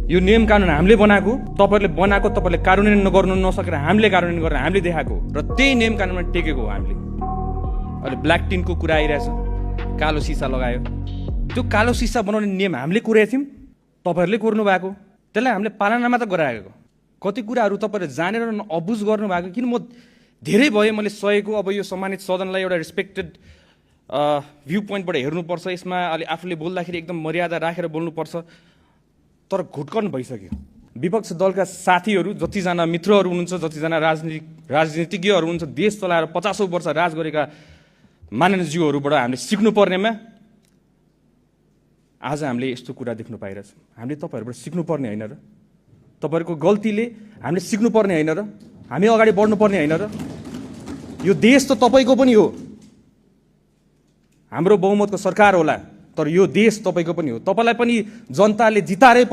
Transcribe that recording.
यो नियम कानुन हामीले बनाएको, तपाईहरुले बनाएको, तपाईहरुले कार्यान्वयन नगर्नु नसकेर हामीले कार्यान्वयन गरेर हामीले देखाएको र त्यही नियम कानुनमा टेकेको हो हामीले। अहिले ब्ल्याक टिनको कुरा आइरहेछ, कालो सिसा लगायो। त्यो कालो सिसा बनाउने नियम हामीले कुरेको थियौँ, तपाईहरुले कोर्नु भएको। त्यसलाई हामीले पालनामा त गराएको। कति कुराहरू तपाईहरुले जानेर अबुज गर्नु भएको। किन म धेरै भयो मैले सहेको। अब यो सम्मानित सदनलाई एउटा रेस्पेक्टेड भ्यू पोइन्टबाट हेर्नुपर्छ। यसमा अलि आफूले बोल्दाखेरि एकदम मर्यादा राखेर बोल्नुपर्छ। तर घुटकन भइसक्यो। विपक्ष दलका साथीहरू जतिजना मित्रहरू हुनुहुन्छ, जतिजना राजनीतिज्ञहरू हुनुहुन्छ, देश चलाएर 50औं वर्ष राज गरेका माननीयज्यूहरूबाट हामीले सिक्नुपर्नेमा आज हामीले यस्तो कुरा देख्नु पाइरहेछ। हामीले तपाईहरुबाट सिक्नुपर्ने होइन र? तपाईहरुको गल्तीले हामीले सिक्नुपर्ने होइन र? हामी अगाडि बढ्नुपर्ने होइन र? यो देश त तपाईको पनि हो। हाम्रो बहुमतको सरकार होला, तर यो देश तपाईको पनि हो। तपाईलाई पनि जनताले जितारै